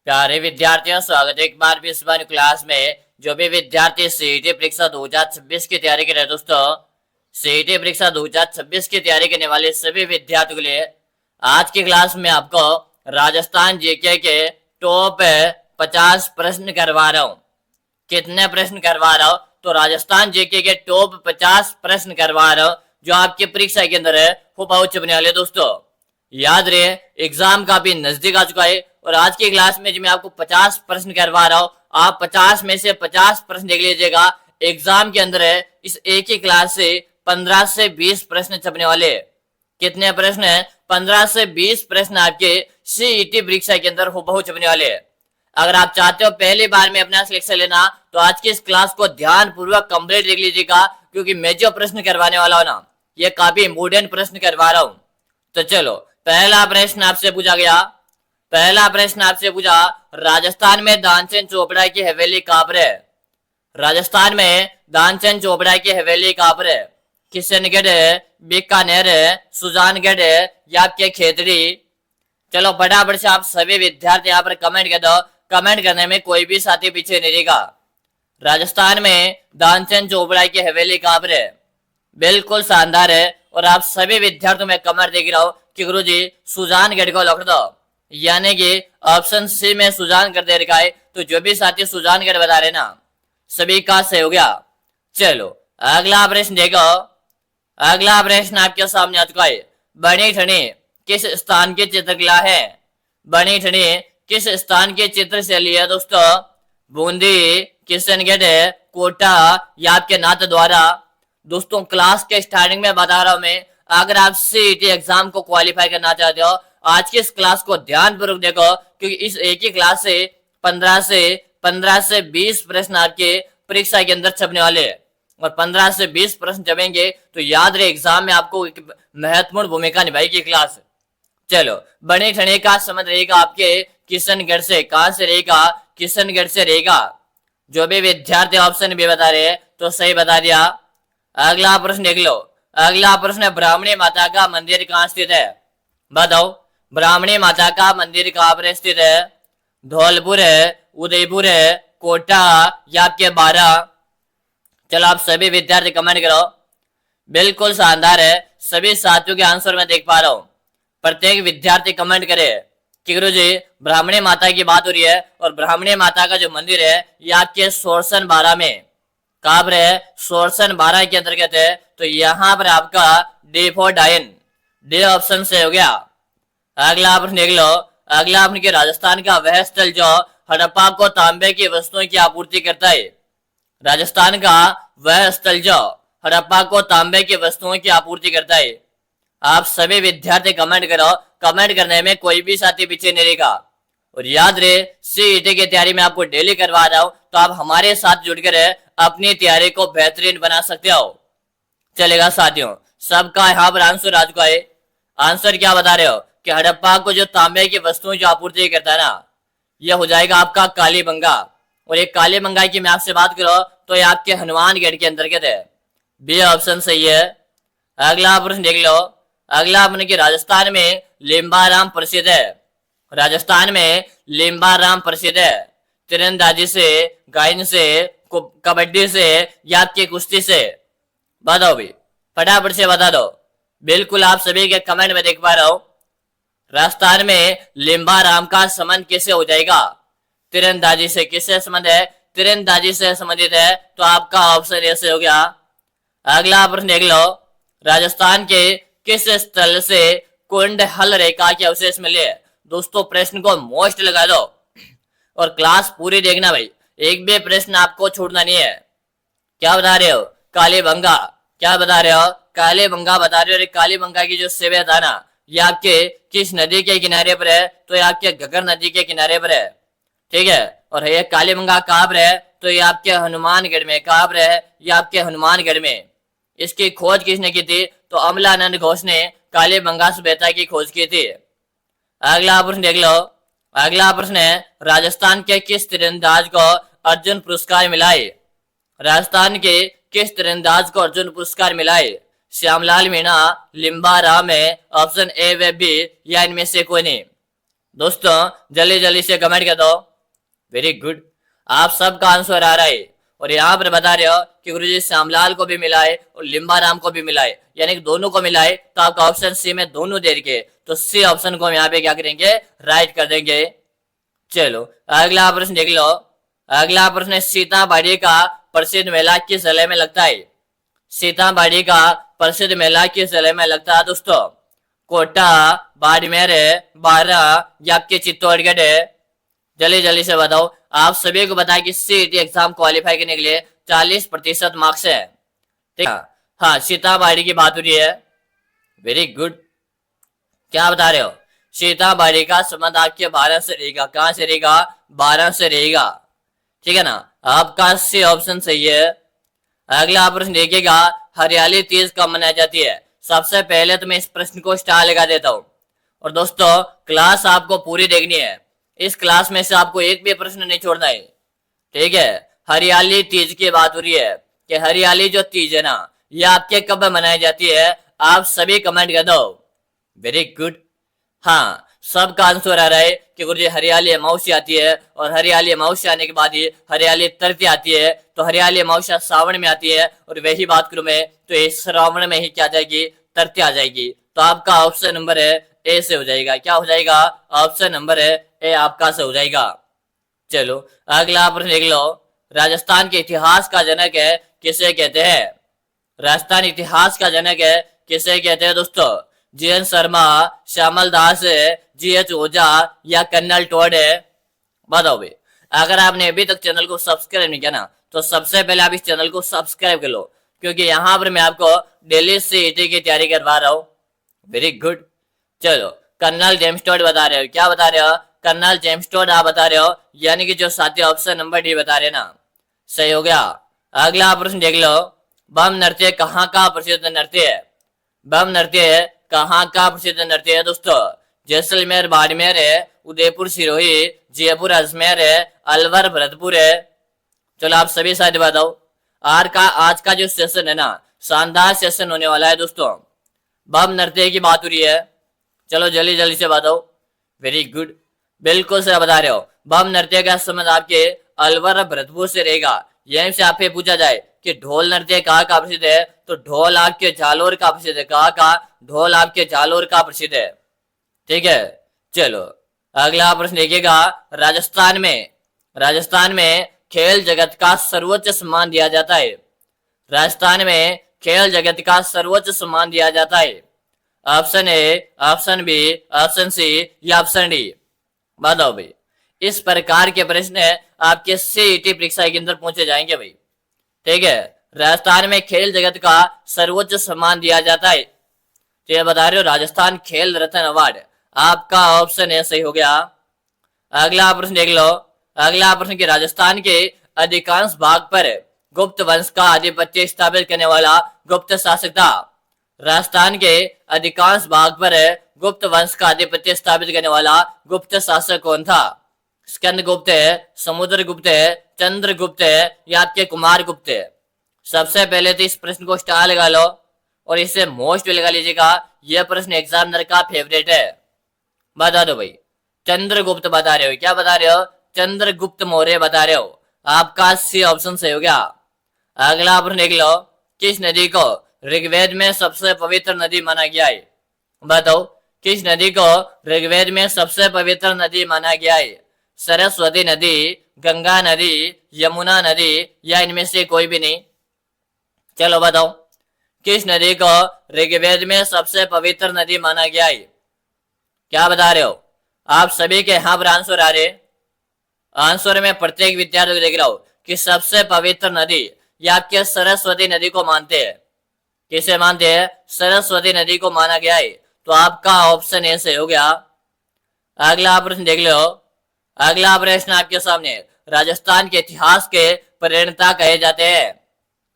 प्यारे विद्यार्थियों, स्वागत है एक बार भी इस बार क्लास में। जो भी विद्यार्थी सीईटी परीक्षा 2026 की तैयारी कर रहे हैं दोस्तों, सीईटी परीक्षा 2026 की तैयारी करने वाले सभी विद्यार्थियों के लिए आज की क्लास में आपको राजस्थान जीके के टॉप 50 प्रश्न करवा रहा हूँ। कितने प्रश्न करवा रहा हूँ? तो राजस्थान जीके के टॉप 50 प्रश्न करवा रहा हूँ जो आपकी परीक्षा के अंदर है वो बहुत चुभने वाले दोस्तों। याद रहे, एग्जाम काफी नजदीक आ चुका है और आज की क्लास में जो मैं आपको 50 प्रश्न करवा रहा हूं, आप 50 में से 50 प्रश्न देख लीजिएगा। एग्जाम के अंदर है इस एक ही क्लास से 15 से 20 प्रश्न छपने वाले। कितने प्रश्न है? 15 से 20 प्रश्न आपके सीईटी परीक्षा के अंदर बहुत छपने वाले। अगर आप चाहते हो पहली बार में अपना सिलेक्शन लेना तो आज की इस क्लास को ध्यान पूर्वक कंप्लीट देख लीजिएगा, क्योंकि मैं जो प्रश्न करवाने वाला हूं ना, ये काफी इंपोर्टेंट प्रश्न करवा रहा हूं। तो चलो, पहला प्रश्न आपसे पूछा गया। पहला प्रश्न आपसे पूछा, राजस्थान में दानचंद चोपड़ा की हवेली कहां पर है? राजस्थान में दानचंद चोपड़ा की हवेली कहां पर है? किशनगढ़ है, बीकानेर है, सुजानगढ़ है या आपके खेतड़ी? चलो फटाफट से आप सभी विद्यार्थी यहाँ पर कमेंट कर दो। कमेंट करने में कोई भी साथी पीछे नहीं रहेगा। राजस्थान में दानचंद चोपड़ा की हवेली कहां पर है? बिल्कुल शानदार है। और आप सभी विद्यार्थियों में कमेंट देख रहा हूं कि गुरुजी सुजानगढ़ को लिख दो, यानी कि ऑप्शन सी में सुजानगढ़ दे रखा है। तो जो भी साथी सुजानगढ़ बता रहे ना, सभी का सही हो गया। चलो अगला प्रश्न देखो। अगला प्रश्न आपके सामने आ चुका है। बनी ठनी किस स्थान की चित्रकला है? बनी ठनी किस स्थान के चित्र से लिया दोस्तों? बूंदी, किशनगढ़, कोटा या आपके नाथ द्वारा? दोस्तों क्लास के स्टार्टिंग में बता रहा हूं मैं, अगर आप सीईटी एग्जाम को क्वालिफाई करना चाहते हो आज की इस क्लास को ध्यानपूर्वक देखो, क्योंकि इस एक ही क्लास से 15 से 20 प्रश्न आपके परीक्षा के अंदर छपने वाले हैं। और 15 से 20 प्रश्न छपेंगे तो याद रहे एग्जाम में आपको एक महत्वपूर्ण भूमिका निभाएगी क्लास। चलो, बने ठने का संबंध रहेगा आपके किशनगढ़ से। कहां से रहेगा? किशनगढ़ से रहेगा। जो भी विद्यार्थी ऑप्शन भी बता रहे हैं तो सही बता दिया। अगला प्रश्न देख लो। अगला प्रश्न है, ब्राह्मणी माता का मंदिर कहाँ स्थित है? बताओ, ब्राह्मणी माता का मंदिर कहाँ पर स्थित है? धौलपुर है, उदयपुर है, कोटा या आपके बारह? चलो आप सभी विद्यार्थी कमेंट करो। बिल्कुल शानदार है। सभी साथियों के आंसर मैं देख पा रहा हूँ। प्रत्येक विद्यार्थी कमेंट करे कि गुरुजी ब्राह्मणी माता की बात हो रही है और ब्राह्मणी माता का जो मंदिर है ये आपके सोरसन बारह में। कहां पर है? सोरसन बारह के अंतर्गत है। तो यहां पर आपका डी फॉर डायन, डी ऑप्शन से हो गया। अगला प्रश्न देख लो। अगला प्रश्न के, राजस्थान का वह स्थल जो हड़प्पा को तांबे की वस्तुओं की आपूर्ति करता है? राजस्थान का वह स्थल जो हड़प्पा को तांबे की वस्तुओं की आपूर्ति करता है? आप सभी विद्यार्थी कमेंट करो। कमेंट करने में कोई भी साथी पीछे नहीं रहेगा। और याद रहे, सीईटी की तैयारी में आपको डेली करवा रहा हूं, तो आप हमारे साथ जुड़कर अपनी तैयारी को बेहतरीन बना सकते हो। चलेगा साथियों, सबका यहाँ पर आंसर आ चुका है। आंसर क्या बता रहे हो कि हड़प्पा को जो तांबे की वस्तुओं की आपूर्ति करता है ना, यह हो जाएगा आपका कालीबंगा। और ये कालीबंगा की मैं आपसे बात करो तो ये आपके हनुमानगढ़ के अंतर्गत है। बी ऑप्शन सही है। अगला प्रश्न देख लो। अगला प्रश्न की, राजस्थान में लिम्बाराम प्रसिद्ध है? राजस्थान में लिम्बाराम प्रसिद्ध है तीरंदाजी से, गायन से, कबड्डी से या आपकी कुश्ती से? बताओ भी, फटाफट से बता दो। बिल्कुल आप सभी के कमेंट में देख पा रहा हूं। राजस्थान में लिम्बाराम का संबंध किससे हो जाएगा? तीरंदाजी से। किससे संबंध है? तीरंदाजी से संबंधित है। तो आपका ऑप्शन ए से हो गया। अगला प्रश्न देख लो। राजस्थान के किस स्थल से कुंड हल रेखा के अवशेष मिले? दोस्तों प्रश्न को मोस्ट लगा दो और क्लास पूरी देखना भाई, एक भी प्रश्न आपको छोड़ना नहीं है। क्या बता रहे हो? कालीबंगा। क्या बता रहे हो? कालीबंगा बता रहे हो। कालीबंगा की जो सेवा था ना, ये आपके किस नदी के किनारे पर है? तो ये आपके घग्गर नदी के किनारे पर है। ठीक है। और ये कालीबंगा कहां पर है? तो ये आपके हनुमानगढ़ में। कहां पर है? ये आपके हनुमानगढ़ में। इसकी खोज किसने की थी? तो अमलानंद घोष ने कालीबंगा सभ्यता की खोज की थी। अगला प्रश्न देख लो। अगला प्रश्न है, राजस्थान के किस तीरंदाज को अर्जुन पुरस्कार मिला है? राजस्थान के किस तीरंदाज को अर्जुन पुरस्कार मिला है? श्यामलाल मीणा, लिम्बा राम है, ऑप्शन ए व बी या इनमें से कोई नहीं? दोस्तों जल्दी जल्दी से कमेंट कर दो। वेरी गुड, आप सबका आंसर आ रहा है। और यहाँ पर बता रहे हो कि गुरुजी श्यामलाल को भी मिला है और लिम्बा राम को भी मिला है, यानी कि दोनों को मिला है। तो आपका ऑप्शन सी में दोनों दे रखे, तो सी ऑप्शन को हम यहाँ पे क्या करेंगे, राइट कर देंगे। चलो अगला प्रश्न देख लो। अगला प्रश्न है, सीतामढ़ी का प्रसिद्ध मेला किस जिले में लगता है? सीतामढ़ी का प्रसिद्ध मेला किस जिले में लगता है दोस्तों? कोटा, बाड़मेर, बारा या आपके चित्तौड़गढ़ है? जल्दी जल्दी से बताओ। आप सभी को बताएं कि सीईटी एग्जाम क्वालिफाई करने के लिए 40% मार्क्स है, ठीक है। हाँ, सीतामढ़ी की बात हो रही है। वेरी गुड, क्या बता रहे हो? सीतामढ़ी का संबंध आपके 12 से रहेगा। कहां से रहेगा? 12 से रहेगा, ठीक है ना। आपका सी ऑप्शन सही है। अगला प्रश्न देखिएगा, हरियाली तीज कब मनाई जाती है? सबसे पहले तो मैं इस प्रश्न को स्टार लगा देता हूं। और दोस्तों क्लास आपको पूरी देखनी है, इस क्लास में से आपको एक भी प्रश्न नहीं छोड़ना है, ठीक है। हरियाली तीज की बात हो रही है कि हरियाली जो तीज है ना, ये आपके कब मनाई जाती है? आप सभी कमेंट कर दो। वेरी गुड, हाँ सबका आंसर आ रहा है कि गुरुजी हरियाली अमावस्या आती है, और हरियाली अमावस्या आने के बाद ही हरियाली तृतीया आती है। तो हरियाली अमावस्या सावन में आती है, और वही बात करूं मैं तो इस श्रावण में ही क्या आ जाएगी, तृतीया आ जाएगी। तो आपका ऑप्शन नंबर है ए से हो जाएगा। क्या हो जाएगा? ऑप्शन नंबर है ए आपका से हो जाएगा। चलो अगला प्रश्न देख लो। राजस्थान के इतिहास का जनक है किसे कहते हैं? राजस्थान इतिहास का जनक है किसे कहते हैं दोस्तों? जीएन शर्मा, श्यामल दास, जीएच ओझा या कर्नल टोड है? बताओ भाई। अगर आपने अभी तक चैनल को सब्सक्राइब नहीं किया ना, तो सबसे पहले आप इस चैनल को सब्सक्राइब कर लो, क्योंकि यहाँ पर मैं आपको डेली सीईटी की तैयारी करवा रहा हूँ। वेरी गुड, चलो कर्नल जेम्स टोड बता रहे हो। क्या बता रहे हो? कर्नल जेम्स टोड आप बता रहे हो, यानी कि जो साथी ऑप्शन नंबर डी बता रहे ना, सही हो गया। अगला प्रश्न देख लो। बम नृत्य कहाँ का प्रसिद्ध नृत्य है? बम नृत्य कहाँ का प्रसिद्ध नृत्य है दोस्तों? जैसलमेर बाड़मेर है, उदयपुर सिरोही, जयपुर अजमेर है, अलवर भरतपुर है? चलो आप सभी साथ बताओ। आज का जो सेशन है ना, शानदार सेशन होने वाला है दोस्तों। बम नृत्य की बात हो रही है, चलो जल्दी जल्दी से बताओ। वेरी गुड, बिल्कुल सही बता रहे हो। बम नृत्य का संबंध आपके अलवर भरतपुर से रहेगा। यहीं से आपसे पूछा जाए कि ढोल नृत्य कहाँ का प्रसिद्ध है, तो ढोल आपके जालोर का प्रसिद्ध है। कहाँ का? ढोल आपके जालोर का प्रसिद्ध है, ठीक है। चलो अगला प्रश्न देखिएगा। राजस्थान में खेल जगत का सर्वोच्च सम्मान दिया जाता है। राजस्थान में खेल जगत का सर्वोच्च सम्मान दिया जाता है। Option A, option B, option C या ऑप्शन डी? बताओ भाई। इस प्रकार के प्रश्न आपके सीईटी परीक्षा के अंदर पूछे जाएंगे भाई, ठीक है। राजस्थान में खेल जगत का सर्वोच्च सम्मान दिया जाता है, तो ये बता रहे हो राजस्थान खेल रत्न अवार्ड। आपका ऑप्शन ए सही हो गया। अगला प्रश्न देख लो। अगला प्रश्न कि राजस्थान के अधिकांश भाग पर गुप्त वंश का आधिपत्य स्थापित करने वाला गुप्त शासक था। राजस्थान के अधिकांश भाग पर गुप्त वंश का आधिपत्य स्थापित करने वाला गुप्त शासक कौन था? स्कंद गुप्त है, समुद्र गुप्त है, चंद्र गुप्त है या आपके कुमार गुप्त है? सबसे पहले तो इस प्रश्न को स्टार लगा लो और इसे मोस्ट भी लगा लीजिएगा। यह प्रश्न एग्जामिनर का फेवरेट है। बता दो भाई। चंद्रगुप्त बता रहे हो। क्या बता रहे हो? चंद्रगुप्त मौर्य बता रहे हो। आपका सी ऑप्शन सही हो गया। अगला प्रश्न देख लो। किस नदी को ऋग्वेद में सबसे पवित्र नदी माना गया है? बताओ, किस नदी को ऋग्वेद में सबसे पवित्र नदी माना गया है? सरस्वती नदी, गंगा नदी, यमुना नदी या इनमें से कोई भी नहीं? चलो बताओ, किस नदी को ऋग्वेद में सबसे पवित्र नदी माना गया है? क्या बता रहे हो? आप सभी के यहाँ पर आंसर आ रहे। आंसर में प्रत्येक विद्यार्थी को देख रहा हूं कि सबसे पवित्र नदी या आपके सरस्वती नदी को मानते हैं। किसे मानते हैं? सरस्वती नदी को माना गया है। तो आपका ऑप्शन ए से हो गया। अगला प्रश्न देख लो। अगला प्रश्न आपके सामने। राजस्थान के इतिहास के प्रणेता कहे जाते हैं।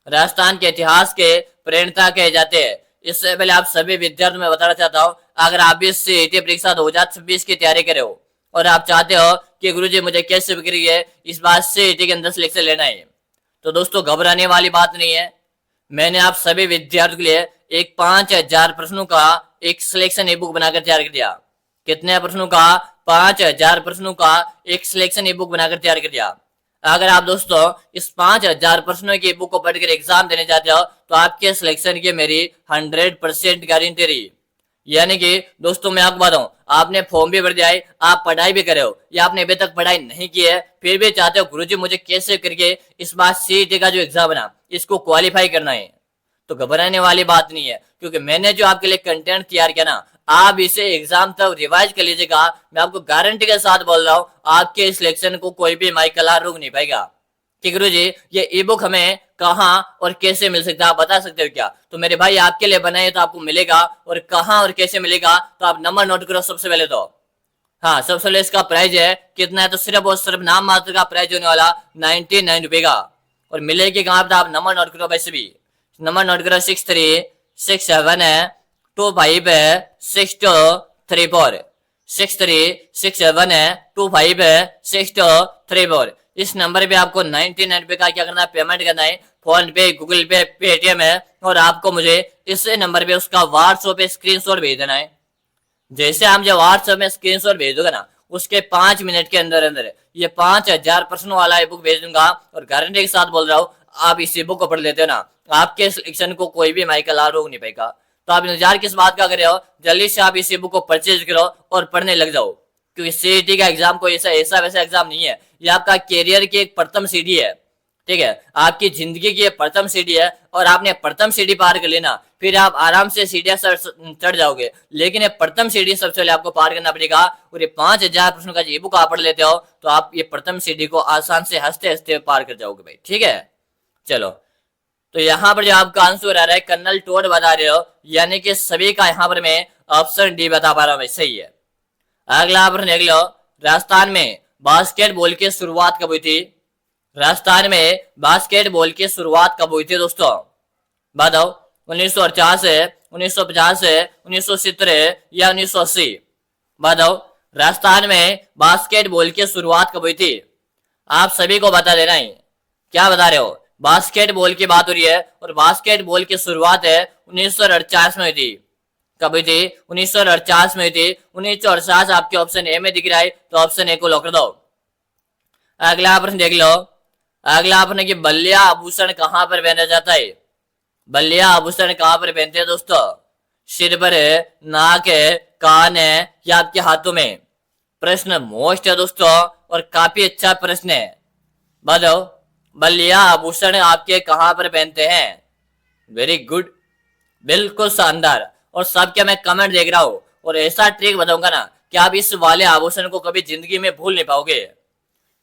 राजस्थान के इतिहास के प्रणेता कहे जाते हैं। इससे पहले आप सभी विद्यार्थियों में बताना चाहता हूं, अगर आप भी सीईटी परीक्षा 2026 की तैयारी कर रहे हो और आप चाहते हो कि गुरुजी मुझे कैसे बिक्री है इस बार सीईटी के अंदर सिलेक्शन लेना है, तो दोस्तों घबराने वाली बात नहीं है। मैंने आप सभी विद्यार्थियों के लिए एक 5000 प्रश्नों का एक सिलेक्शन ई बुक बनाकर तैयार कर दिया। कितने प्रश्नों का? 5000 प्रश्नों का एक सिलेक्शन ई बुक बनाकर तैयार कर दिया। अगर आप दोस्तों इस 5000 प्रश्नों की बुक को पढ़कर एग्जाम देने जाते हो तो आपके सिलेक्शन की मेरी 100% गारंटी रही। यानी कि दोस्तों मैं आपको बताऊं, आपने फॉर्म भी भर दिया है, आप पढ़ाई भी करे हो या आपने अभी तक पढ़ाई नहीं की है, फिर भी चाहते हो गुरुजी मुझे कैसे करके इस बार सीईटी का जो एग्जाम है ना इसको क्वालिफाई करना है, तो घबराने वाली बात नहीं है, क्योंकि मैंने जो आपके लिए कंटेंट तैयार किया ना, आप इसे एग्जाम तक रिवाइज कर लीजिएगा। मैं आपको गारंटी के साथ बोल रहा हूँ आपके सिलेक्शन को कोई भी माइकल रोक नहीं पाएगा। कि गुरुजी ये ई बुक हमें कहाँ और कैसे मिल सकता है, आप बता सकते हो क्या? तो मेरे भाई आपके लिए बनाए तो आपको मिलेगा, और कहाँ और कैसे मिलेगा तो आप नंबर नोट करो सबसे पहले तो। हाँ, सबसे पहले इसका प्राइस है कितना है, तो सिर्फ और सिर्फ नाम मात्र का प्राइस होने वाला 99 रुपए का। और मिलेगी कहाँ पर, आप नंबर नोट करो वैसे भी, नंबर नोट करो 6367 है 25 है 6234, 6367 है 25 है 6234। इस नंबर पे आपको 99 रुपए का क्या करना है, पेमेंट करना है। फोन पे, गूगल पे, पेटीएम है, और आपको मुझे इस नंबर पे उसका व्हाट्सएप पे स्क्रीनशॉट भेज देना है। जैसे आप जब व्हाट्सएप में स्क्रीनशॉट भेज दोगे ना, उसके 5 मिनट के अंदर अंदर ये 5000 प्रश्नों वाला बुक भेज दूंगा, और गारंटी के साथ बोल रहा हूँ आप इस बुक को पढ़ लेते हो ना, आपके सिलेक्शन को कोई भी माइकल रोक नहीं पाएगा। तो आप इंतजार किस बात का कर रहे हो, जल्दी से आप इस बुक को परचेज करो और पढ़ने लग जाओ, क्योंकि सीईटी का एग्जाम कोई ऐसा वैसा एग्जाम नहीं है, ये आपका कैरियर की एक प्रथम सीढ़ी है। ठीक है, आपकी जिंदगी की प्रथम सीढ़ी है, और आपने प्रथम सीढ़ी पार कर लेना, फिर आप आराम से सीढ़ियां चढ़ जाओगे। लेकिन ये प्रथम सीढ़ी सबसे पहले आपको पार करना पड़ेगा, और ये 5000 प्रश्नों का ई बुक आप पढ़ लेते हो तो आप ये प्रथम सीढ़ी को आसान से हंसते हंसते पार कर जाओगे भाई। ठीक है, चलो, तो यहाँ पर जो आपका आंसर आ रहा है कर्नल टोड बता रहे हो, यानी कि सभी का यहाँ पर मैं ऑप्शन डी बता पा रहा हूँ भाई, सही है। अगला प्रश्न देख लो, राजस्थान में बास्केटबॉल की शुरुआत कब हुई थी? राजस्थान में बास्केटबॉल की शुरुआत कब हुई थी दोस्तों, बताओ। 1948 है, 1950 है, 1970 है, या 1980? बताओ, राजस्थान में बास्केटबॉल की शुरुआत कब हुई थी? आप सभी को बता देना है, क्या बता रहे हो? बास्केटबॉल की बात हो रही है, और बास्केटबॉल की शुरुआत है 1948 में हुई थी। कब हुई थी? 1948 में हुई थी। 1948 आपके ऑप्शन ए में दिख रहा है, तो ऑप्शन ए को लॉक कर दो। अगला प्रश्न देख लो, अगला प्रश्न कि बल्लिया आभूषण कहां पर पहना जाता है? बल्लिया आभूषण कहां पर पहनते हैं दोस्तों? सिर पर है, नाक है, कान है, या आपके हाथों में? प्रश्न मोस्ट है दोस्तों, और काफी अच्छा प्रश्न है। बताओ, बल्लिया आभूषण आपके कहां पर पहनते हैं? वेरी गुड, बिल्कुल शानदार। और सबके मैं कमेंट देख रहा हूं, और ऐसा ट्रिक बताऊंगा ना कि आप इस वाले आभूषण को कभी जिंदगी में भूल नहीं पाओगे।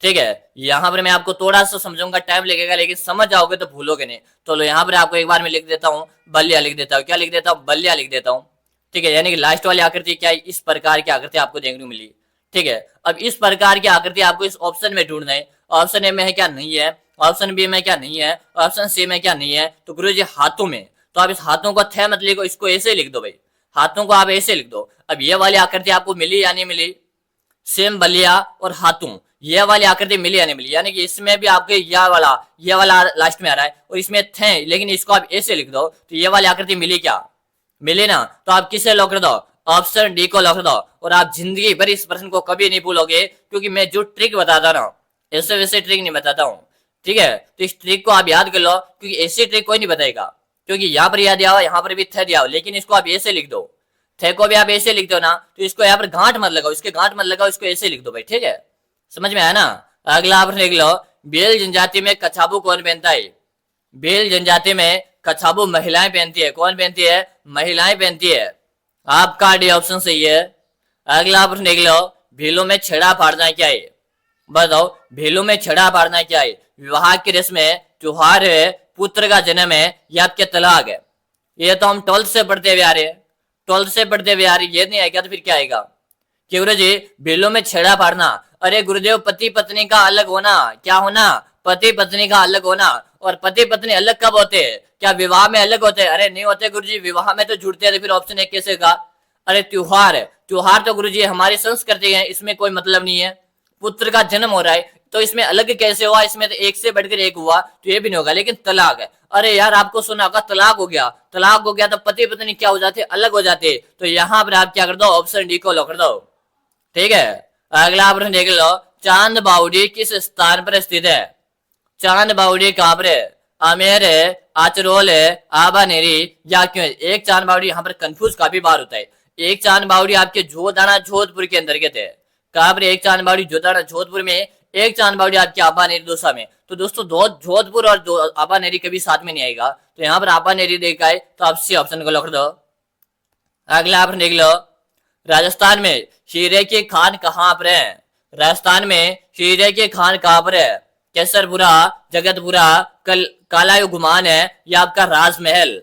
ठीक है, यहाँ पर मैं आपको थोड़ा सा समझाऊंगा, टाइम लगेगा, लेकिन समझ जाओगे तो भूलोगे नहीं। तो लो यहाँ पर आपको एक बार मैं लिख देता हूँ, बल्लिया लिख देता हूँ। क्या लिख देता हूँ? बल्लिया लिख देता हूँ। ठीक है, यानी कि लास्ट वाली आकृति क्या है, इस प्रकार की आकृति आपको देखने को मिली। ठीक है, अब इस प्रकार की आकृति आपको इस ऑप्शन में ढूंढना है। ऑप्शन ए में है क्या? नहीं है। ऑप्शन बी में क्या? नहीं है। ऑप्शन सी में क्या? नहीं है। तो गुरु जी हाथों में, तो आप इस हाथों को थे मत लिखो, इसको ऐसे लिख दो भाई, हाथों को आप ऐसे लिख दो। अब ये वाली आकृति आपको मिली या नहीं मिली? सेम बलिया और हाथों, ये वाली आकृति मिली या नहीं मिली? यानी कि इसमें भी आपके ये वाला लास्ट में आ रहा है, और इसमें थे, लेकिन इसको आप ऐसे लिख दो, तो ये वाली आकृति मिली क्या? मिली ना? तो आप किसे लॉक कर दो? ऑप्शन डी को लॉक कर दो, और आप जिंदगी भर इस प्रश्न को कभी नहीं भूलोगे, क्योंकि मैं जो ट्रिक बताता ना, ऐसे वैसे ट्रिक नहीं बताता हूँ। ठीक है, तो इस ट्रिक को आप याद कर लो, क्योंकि ऐसी ट्रिक कोई नहीं बताएगा, क्योंकि यहाँ पर याद दिया हो, यहाँ पर भी थे दिया हो, लेकिन इसको आप ऐसे लिख दो। थे को भी आप ऐसे लिख दो ना, तो इसको यहाँ पर गांठ मत लगाओ, इसके गांठ मत लगाओ, इसको ऐसे लिख दो भाई। ठीक है, समझ में आया ना? अगला आप लिख लो, बेल जनजाति में कछाबू कौन पहनता है? बेल जनजाति में कछाबू महिलाएं पहनती है। कौन पहनती है? महिलाएं पहनती है। आपका डी ऑप्शन सही है। अगला प्रश्न देख लो, भीलों में छेड़ा फाड़ना क्या है? बताओ, भीलों में छेड़ा फाड़ना क्या है? विवाह की रस्म है, त्योहार है, पुत्र का जन्म है, या आपके तलाक है? ये तो हम 12th से पढ़ते हुए आ रहे हैं, 12th से पढ़ते हुए आ रही, ये नहीं आएगा तो फिर क्या आएगा? कि गुरुजी भीलों में छेड़ा फाड़ना, अरे गुरुदेव पति पत्नी का अलग होना, क्या होना? पति पत्नी का अलग होना। और पति पत्नी अलग कब होते हैं? क्या विवाह में अलग होते हैं? अरे नहीं होते गुरुजी, विवाह में तो जुड़ते हैं। तो फिर ऑप्शन एक कैसे का? अरे त्योहार है, त्योहार तो गुरुजी हमारी संस्कृति है, इसमें कोई मतलब नहीं है। पुत्र का जन्म हो रहा है, तो इसमें अलग कैसे हुआ? इसमें तो एक से बढ़कर एक हुआ, तो ये भी नहीं होगा। लेकिन तलाक है, अरे यार आपको सुना होगा, तलाक हो गया, तलाक हो गया तो पति पत्नी क्या हो जाते? अलग हो जाते। तो यहाँ पर आप क्या कर दो? ऑप्शन डी को लॉक कर दो। ठीक है, अगला प्रश्न देख लो, चांद बावड़ी किस स्थान पर स्थित है? चांद बावड़ी कहां पर है? आमेर है, आचरोल है, आबानेरी या क्यों? एक चांद बावड़ी यहाँ पर कंफ्यूज काफी बार होता है। एक चांद बावड़ी आपके जोधाना जोधपुर के अंतर्गत है। कहां पर? एक चांद बावड़ी जोधाना जोधपुर में, एक चांद बावड़ी आपके आबानेरी दौसा में। तो दोस्तों जोधपुर और आबानेरी कभी साथ में नहीं आएगा, तो यहाँ पर आबानेरी देखा है, तो आप सी ऑप्शन को लिख दो। अगला आप देख लो, राजस्थान में हीरे की खान कहाँ पर है? राजस्थान में हीरे की खान कहाँ पर है? केसरपुरा, जगतपुरा, कालायू गुमान है या आपका राजमहल?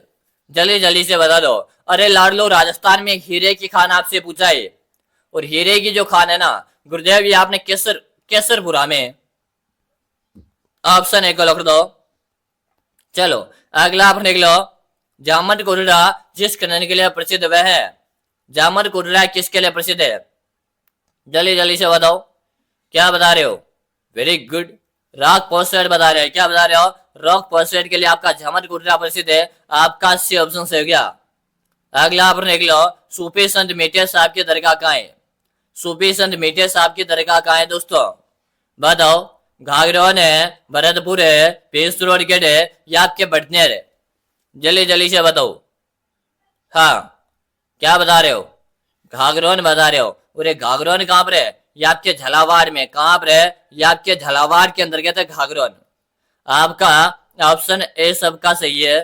जल्दी जल्दी से बता दो। अरे लाडलो, राजस्थान में हीरे की खान आपसे पूछा है, और हीरे की जो खान है ना गुरुदेव, ये आपने केसरपुरा में। ऑप्शन ए को लिख दो। चलो अगला आप देख लो, जामन कोटड़ा जिस खनन के लिए प्रसिद्ध वह है? जामन कोटड़ा किसके लिए प्रसिद्ध है? जल्दी जल्दी से बताओ, क्या बता रहे हो? वेरी गुड, रॉक पोस्टेड बता रहे हो। क्या बता रहे हो? रॉक पोस्टेड के लिए आपका जामन कोटड़ा प्रसिद्ध है। आपका सी ऑप्शन से हो गया। अगला आप देख लो, सूफी संत मीठे साहब की दरगाह कहाँ है? सूफी संत मीठे साहब की दरगाह कहाँ है दोस्तों? बताओ। घाघरोन है, भरतपुर है, पेस रोड गेट है या आपके बटनेर है? जल्दी जल्दी से बताओ। हाँ, क्या बता रहे हो? घाघरोन बता रहे हो। और घाघरोन कहां पर है? ये आपके झालावाड़ में। कहां पर है? ये आपके झालावाड़ के अंतर्गत है घाघरोन। आपका ऑप्शन ए सबका सही है।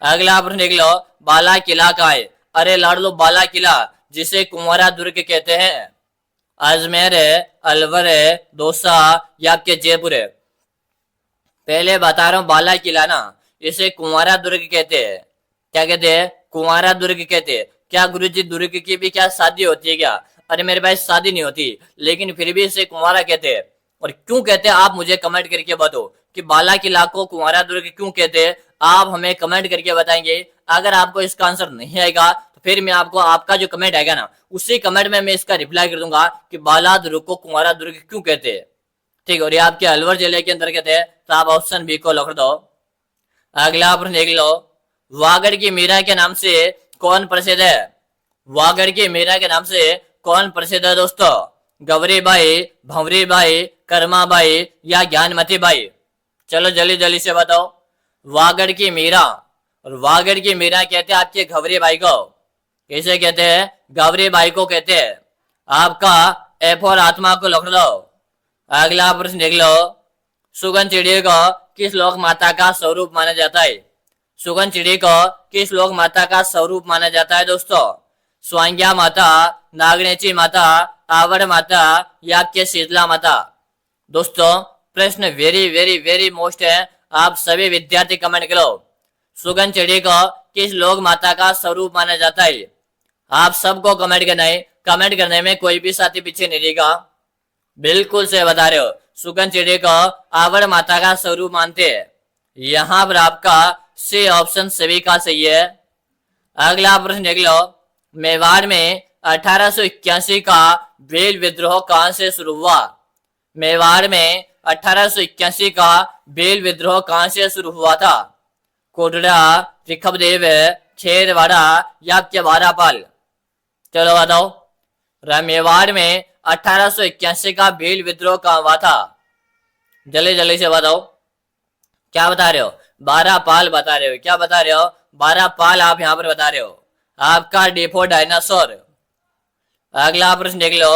अगला आप देख लो, बाला किला कहाँ है? अरे लाडलो, बाला किला जिसे कुंवारा दुर्ग कहते हैं, अजमेर है, अलवर है, दौसा या आपके जयपुर है? पहले बता रहा हूं, बाला किला ना, इसे कुंवारा दुर्ग कहते हैं। क्या कहते हैं? कुंवारा दुर्ग कहते हैं। क्या गुरुजी दुर्ग की भी क्या शादी होती है क्या? अरे मेरे भाई, शादी नहीं होती, लेकिन फिर भी इसे कुंवारा कहते हैं। और क्यों कहते हैं आप मुझे कमेंट करके बताओ कि बाला किला को कुंवारा दुर्ग क्यों कहते हैं। आप हमें कमेंट करके बताएंगे। अगर आपको इसका आंसर नहीं आएगा तो फिर मैं आपको आपका जो कमेंट आएगा ना, उसी कमेंट में मैं इसका रिप्लाई कर दूंगा कि बाला दुर्ग को कुंवारा दुर्ग क्यों कहते हैं। ठीक है, और ये आपके अलवर जिले के अंतर्गत है, तो आप ऑप्शन बी को लिख दो। अगला आप देख लो, वागड़ की मीरा के नाम से कौन प्रसिद्ध है? वागड़ की मीरा के नाम से कौन प्रसिद्ध है दोस्तों? Gauri by, Bhanwari by, Karma by या ज्ञानमती बाई? चलो जल्दी जल्दी से बताओ। वागड़ की मीरा, और वागड़ की मीरा कहते हैं आपके गौरी बाई को। कैसे कहते हैं? गौरी बाई को कहते हैं। आपका एफ और आत्मा को लिख दो। अगला प्रश्न देख लो, सुगन चिड़ी को किस लोक माता का स्वरूप माना जाता है? सुगन चिड़ी को किस लोक माता का स्वरूप माना जाता है दोस्तों? स्वांग्या माता, नागनेची माता, आवड़ माता या आपके शीतला माता? दोस्तों प्रश्न वेरी वेरी वेरी मोस्ट है, आप सभी विद्यार्थी कमेंट करो। सुगन चिड़ी को किस लोक माता का स्वरूप माना जाता है? आप सबको कमेंट करना है। कमेंट करने में कोई भी साथी पीछे नहीं रहेगा। बिल्कुल से बता रहे हो, सुगन चिड़ी को आवड़ माता का स्वरूप मानते हैं। यहाँ पर आपका सी ऑप्शन सभी का सही है। अगला प्रश्न देख लो, मेवाड़ में 1881 का भील विद्रोह कहां से शुरू हुआ? मेवाड़ में 1881 का भील विद्रोह कहां से शुरू हुआ था? कोटड़ा, त्रिखबदेव, खेरवाड़ा या आपके बारापाल? चलो बताओ। मेवाड़ में 1881 का भील विद्रोह कहां हुआ था? जल्दी जल्दी से बताओ। क्या बता रहे हो? बारापाल बता रहे हो। क्या बता रहे हो? बारापाल आप यहां पर बता रहे हो। आपका डिफो डायनासोर। अगला प्रश्न देख लो,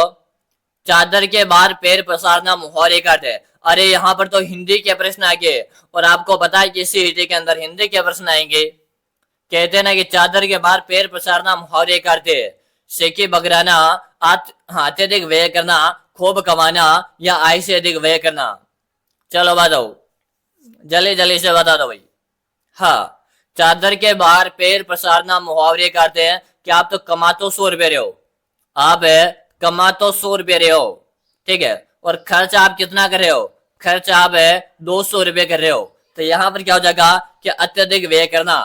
चादर के बाहर पैर पसारना मुहावरे का अर्थ है। अरे यहाँ पर तो हिंदी के प्रश्न आएंगे, और आपको पता है कि इसी हिंदी के अंदर हिंदी के प्रश्न आएंगे। कहते हैं ना कि चादर के बाहर पैर पसारना मुहावरे का अर्थ है। सेके बगराना, अत्यधिक व्यय करना, खूब कमाना या आय से अधिक व्यय करना? चलो बताओ, जल्दी जल्दी से बता दो भाई। हाँ, चादर के बाहर पैर पसारना मुहावरे का अर्थ है कि आप तो कमा तो 100 रुपये रहे हो, आप कमा तो 100 रुपये रहे हो, ठीक है, और खर्च आप कितना कर रहे हो? खर्च आप 200 रुपये कर रहे हो। तो यहाँ पर क्या हो जाएगा कि अत्यधिक व्यय करना,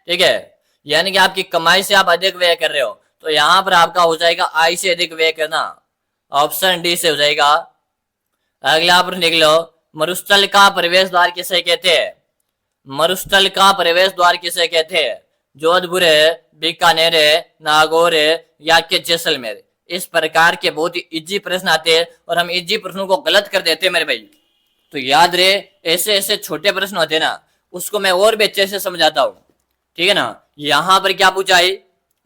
ठीक है, यानी कि आपकी कमाई से आप अधिक व्यय कर रहे हो, तो यहाँ पर आपका हो जाएगा आय से अधिक व्यय करना। ऑप्शन डी से हो जाएगा। अगला प्रश्न देख लो, मरुस्थल का प्रवेश द्वार किसे कहते हैं? मरुस्थल का प्रवेश द्वार किसे कहते हैं? जोधपुर है, बीकानेर है, नागौर है या के जैसलमेर? इस प्रकार के बहुत ही इजी प्रश्न आते हैं और हम इजी प्रश्नों को गलत कर देते हैं मेरे भाई। तो याद रहे, ऐसे ऐसे छोटे प्रश्न होते हैं ना, उसको मैं और भी अच्छे से समझाता हूँ, ठीक है ना। यहां पर क्या पूछा है,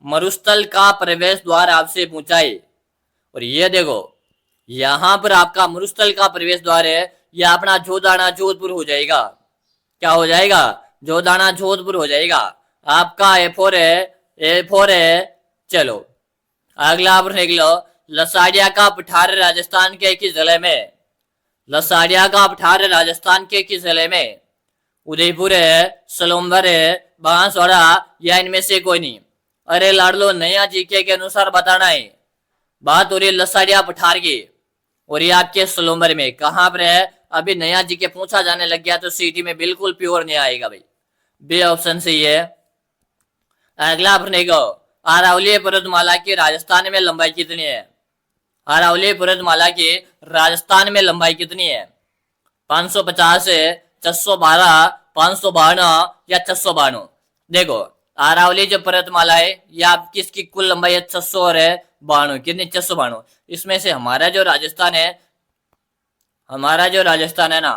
मरुस्थल का प्रवेश द्वार आपसे पूछा है। और ये देखो, यहां पर आपका मरुस्थल का प्रवेश द्वार है, यह अपना जोधाना जोधपुर हो जाएगा। क्या हो जाएगा, जोधाना जोधपुर हो जाएगा। आपका ए4 है। चलो अगला प्रश्न देख लो, लसाड़िया का पठार राजस्थान के किस जिले में, लसाड़िया का पठार राजस्थान के किस जिले में, उदयपुर है, सलोम्बर है, बांसवाड़ा या इनमें से कोई नहीं। अरे लाडलो, नया जीके के अनुसार बताना है। बात हो रही है लसाड़िया पठार की, और ये आपके सलोम्बर में कहां पर है। अभी नया जीके पूछा जाने लग गया तो सीटी में बिल्कुल प्योर नहीं आएगा भाई, बी ऑप्शन सही है। अगला प्रश्न देखो, अरावली पर्वतमाला की राजस्थान में लंबाई कितनी है, अरावली पर्वतमाला की राजस्थान में लंबाई कितनी है, 550 है, 612, 552 या 692। देखो अरावली जो पर्वतमाला है, यह आपकी इसकी कुल लंबाई है 600 और है 92, कितनी 692। इसमें से हमारा जो राजस्थान है ना,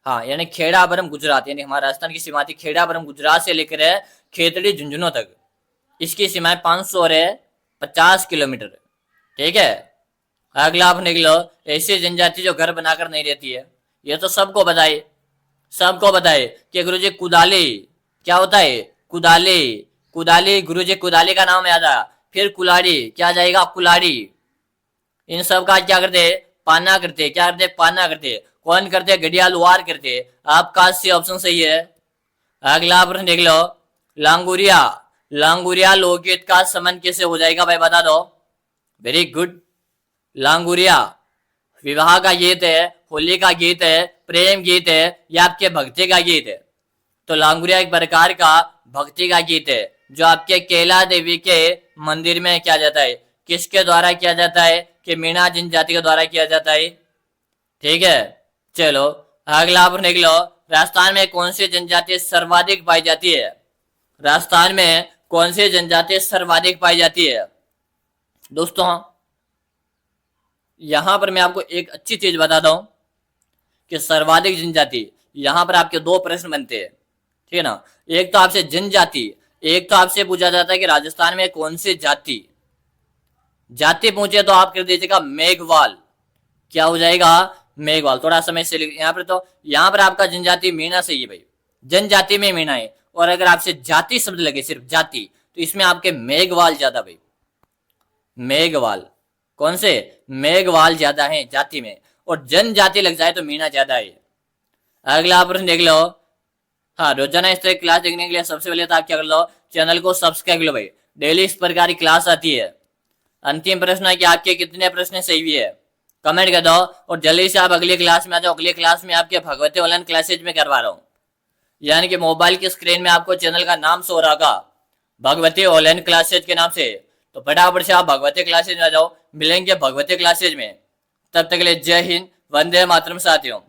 हाँ यानी खेड़ा बरम गुजरात, यानी हमारा राजस्थान की सीमा थी खेड़ा बरम गुजरात से लेकर है खेतड़ी झुंझुनू तक, इसकी सीमाएं 500 और 50 किलोमीटर। ठीक है। अगला आप निकलो, ऐसी जनजाति जो घर बनाकर नहीं रहती है, ये तो सबको बताए कि गुरुजी कुदाली क्या होता है, कुदाली गुरुजी कुदाली का नाम याद आया। फिर कुलाड़ी क्या जाएगा, कुलाड़ी। इन सब का क्या करते, पाना करते, क्या करते, पाना करते। कौन करते, घड़ियाल वार करते। आपका सी ऑप्शन सही है। अगला प्रश्न देख लो, लांगुरिया लोकगीत का समन कैसे हो जाएगा भाई, बता दो। Very good. लांगुरिया विवाह का गीत है, होली का गीत है, प्रेम गीत है या आपके भक्ति का गीत है। तो लांगुरिया एक प्रकार का भक्ति का गीत है जो आपके कैला देवी के मंदिर में किया जाता है। किसके द्वारा किया जाता है, कि मीणा जनजाति के द्वारा किया जाता है। ठीक है। चलो अगला प्रश्न देख लो, राजस्थान में कौन सी जनजाति सर्वाधिक पाई जाती है, राजस्थान में कौन सी जनजाति सर्वाधिक पाई जाती है। दोस्तों यहां पर मैं आपको एक अच्छी चीज बताता हूं कि सर्वाधिक जनजाति, यहां पर आपके दो प्रश्न बनते हैं, ठीक है ना। एक तो आपसे जनजाति, एक तो आपसे पूछा जाता है कि राजस्थान में कौन सी जाति पूछे तो आप कर दीजिएगा मेघवाल। क्या हो जाएगा, मेघवाल। थोड़ा समय से यहाँ पर आपका जनजाति मीणा सही है भाई, जनजाति में मीणा है। और अगर आपसे जाति शब्द लगे, सिर्फ जाति, तो इसमें आपके मेघवाल ज्यादा भाई, मेघवाल। कौन से, मेघवाल ज्यादा है जाति में। और जनजाति लग जाए तो मीणा ज्यादा है। अगला प्रश्न देख लो। हाँ, रोजाना इस तरह क्लास देखने के लिए सबसे पहले तो आप क्या कर लो, चैनल को सब्सक्राइब कर लो भाई। डेली इस प्रकार की क्लास आती है। अंतिम प्रश्न है कि आपके कितने प्रश्न सही हुए है, कमेंट कर दो। और जल्दी से आप अगली क्लास में आ जाओ। अगली क्लास में आपके भगवती ऑनलाइन क्लासेज में करवा रहा हूँ, यानी कि मोबाइल की स्क्रीन में आपको चैनल का नाम सो रहा होगा, भगवती ऑनलाइन क्लासेज के नाम से। तो फटाफट से आप भगवती क्लासेज में आ जाओ। मिलेंगे भगवती क्लासेज में। तब तक के लिए जय हिंद, वंदे मातरम साथियों।